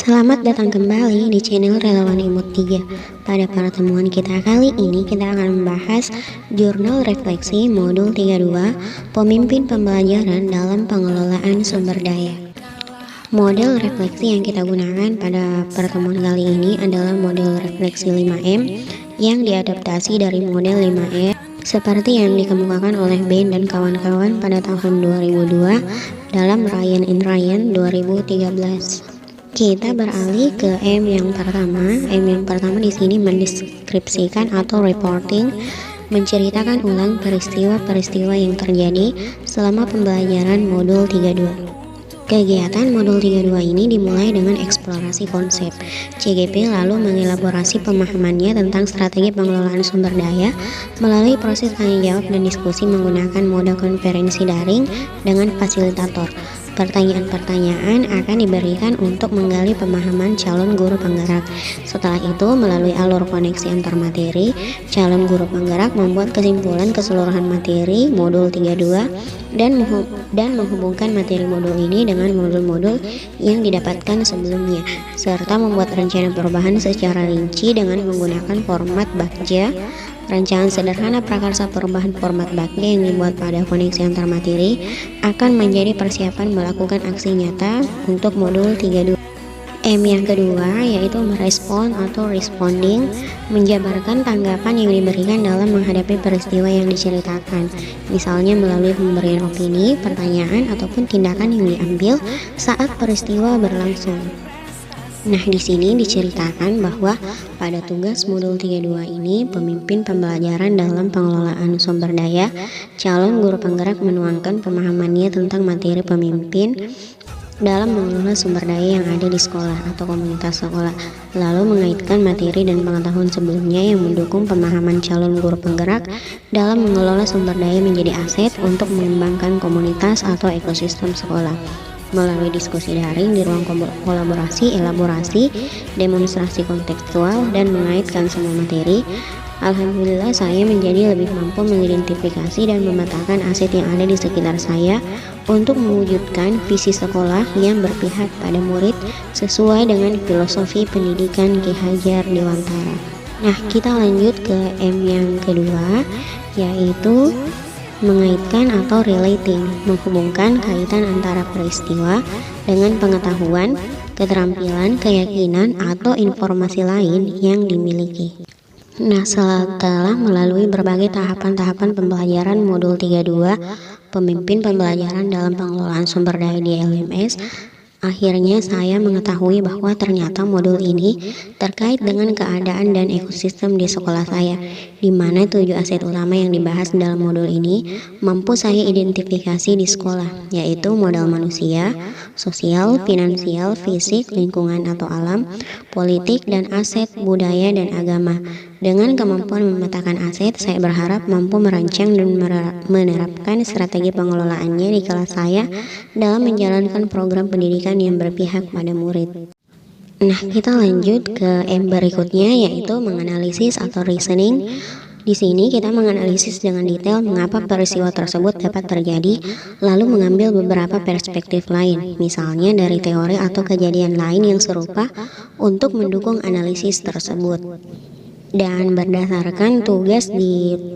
Selamat datang kembali di channel Relawan Imut 3. Pada pertemuan kita kali ini kita akan membahas Jurnal Refleksi Modul 32 Pemimpin Pembelajaran dalam Pengelolaan Sumber Daya. Model refleksi yang kita gunakan pada pertemuan kali ini adalah model refleksi 5M yang diadaptasi dari model 5R seperti yang dikemukakan oleh Ben dan kawan-kawan pada tahun 2002 dalam Ryan and Ryan 2013. Kita beralih ke M yang pertama. M yang pertama di sini mendeskripsikan atau reporting, menceritakan ulang peristiwa-peristiwa yang terjadi selama pembelajaran modul 32. Kegiatan modul 32 ini dimulai dengan eksplorasi konsep. CGP lalu mengelaborasi pemahamannya tentang strategi pengelolaan sumber daya melalui proses tanya jawab dan diskusi menggunakan mode konferensi daring dengan fasilitator. Pertanyaan-pertanyaan akan diberikan untuk menggali pemahaman calon guru penggerak. Setelah itu, melalui alur koneksi antar materi, calon guru penggerak membuat kesimpulan keseluruhan materi modul 32 dan menghubungkan materi modul ini dengan modul-modul yang didapatkan sebelumnya, serta membuat rencana perubahan secara rinci dengan menggunakan format Bagja. Rancangan sederhana prakarsa perubahan format Bagja yang dibuat pada koneksi antar materi akan menjadi persiapan melakukan aksi nyata untuk modul 32. M yang kedua yaitu merespon atau responding, menjabarkan tanggapan yang diberikan dalam menghadapi peristiwa yang diceritakan, misalnya melalui pemberian opini, pertanyaan, ataupun tindakan yang diambil saat peristiwa berlangsung. Nah, di sini diceritakan bahwa pada tugas modul 32 ini, pemimpin pembelajaran dalam pengelolaan sumber daya, calon guru penggerak menuangkan pemahamannya tentang materi pemimpin dalam mengelola sumber daya yang ada di sekolah atau komunitas sekolah, lalu mengaitkan materi dan pengetahuan sebelumnya yang mendukung pemahaman calon guru penggerak dalam mengelola sumber daya menjadi aset untuk mengembangkan komunitas atau ekosistem sekolah. Melalui diskusi daring di ruang kolaborasi, elaborasi, demonstrasi kontekstual, dan mengaitkan semua materi, alhamdulillah saya menjadi lebih mampu mengidentifikasi dan memetakan aset yang ada di sekitar saya untuk mewujudkan visi sekolah yang berpihak pada murid sesuai dengan filosofi pendidikan Ki Hajar Dewantara. Nah, kita lanjut ke M yang kedua, yaitu mengaitkan atau relating, menghubungkan kaitan antara peristiwa dengan pengetahuan, keterampilan, keyakinan, atau informasi lain yang dimiliki. Nah, setelah melalui berbagai tahapan-tahapan pembelajaran modul 32, pemimpin pembelajaran dalam pengelolaan sumber daya di LMS, akhirnya saya mengetahui bahwa ternyata modul ini terkait dengan keadaan dan ekosistem di sekolah saya, di mana 7 aset utama yang dibahas dalam modul ini mampu saya identifikasi di sekolah, yaitu modal manusia, sosial, finansial, fisik, lingkungan atau alam, politik, dan aset budaya dan agama. Dengan kemampuan memetakan aset, saya berharap mampu merancang dan menerapkan strategi pengelolaannya di kelas saya dalam menjalankan program pendidikan yang berpihak pada murid. Nah, kita lanjut ke M berikutnya, yaitu menganalisis atau reasoning. Di sini kita menganalisis dengan detail mengapa peristiwa tersebut dapat terjadi, lalu mengambil beberapa perspektif lain, misalnya dari teori atau kejadian lain yang serupa untuk mendukung analisis tersebut. Dan berdasarkan tugas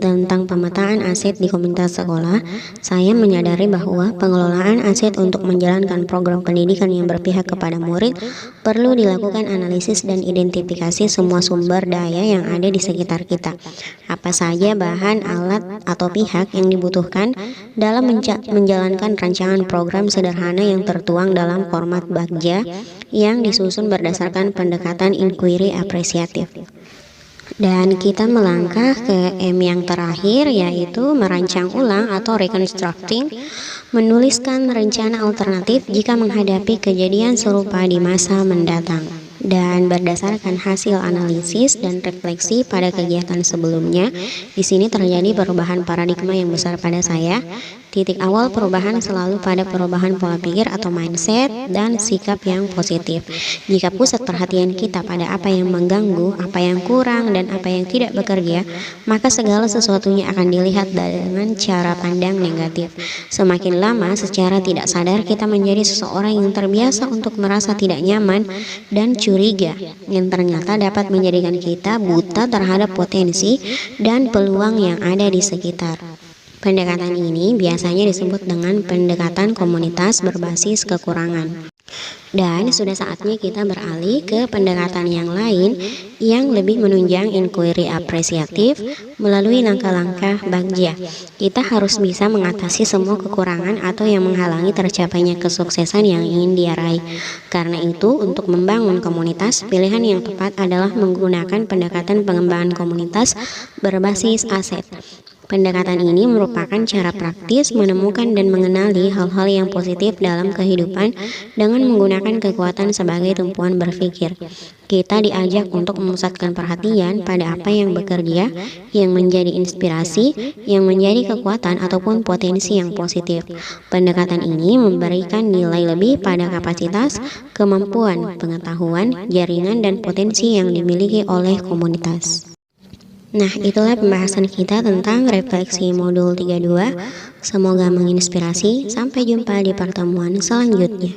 tentang pemetaan aset di komunitas sekolah, saya menyadari bahwa pengelolaan aset untuk menjalankan program pendidikan yang berpihak kepada murid perlu dilakukan analisis dan identifikasi semua sumber daya yang ada di sekitar kita. Apa saja bahan, alat, atau pihak yang dibutuhkan dalam menjalankan rancangan program sederhana yang tertuang dalam format Bagja yang disusun berdasarkan pendekatan inquiry apresiatif. Dan kita melangkah ke M yang terakhir, yaitu merancang ulang atau reconstructing, menuliskan rencana alternatif jika menghadapi kejadian serupa di masa mendatang. Dan berdasarkan hasil analisis dan refleksi pada kegiatan sebelumnya, di sini terjadi perubahan paradigma yang besar pada saya. Titik awal perubahan selalu pada perubahan pola pikir atau mindset dan sikap yang positif. Jika pusat perhatian kita pada apa yang mengganggu, apa yang kurang, dan apa yang tidak bekerja, maka segala sesuatunya akan dilihat dengan cara pandang negatif. Semakin lama, secara tidak sadar kita menjadi seseorang yang terbiasa untuk merasa tidak nyaman dan curiga, yang ternyata dapat menjadikan kita buta terhadap potensi dan peluang yang ada di sekitar. Pendekatan ini biasanya disebut dengan pendekatan komunitas berbasis kekurangan. Dan sudah saatnya kita beralih ke pendekatan yang lain yang lebih menunjang inquiry apresiatif melalui langkah-langkah Bagja. Kita harus bisa mengatasi semua kekurangan atau yang menghalangi tercapainya kesuksesan yang ingin diraih. Karena itu, untuk membangun komunitas, pilihan yang tepat adalah menggunakan pendekatan pengembangan komunitas berbasis aset. Pendekatan ini merupakan cara praktis menemukan dan mengenali hal-hal yang positif dalam kehidupan dengan menggunakan kekuatan sebagai tumpuan berpikir. Kita diajak untuk memusatkan perhatian pada apa yang bekerja, yang menjadi inspirasi, yang menjadi kekuatan ataupun potensi yang positif. Pendekatan ini memberikan nilai lebih pada kapasitas, kemampuan, pengetahuan, jaringan, dan potensi yang dimiliki oleh komunitas. Nah, itulah pembahasan kita tentang refleksi modul 32. Semoga menginspirasi. Sampai jumpa di pertemuan selanjutnya.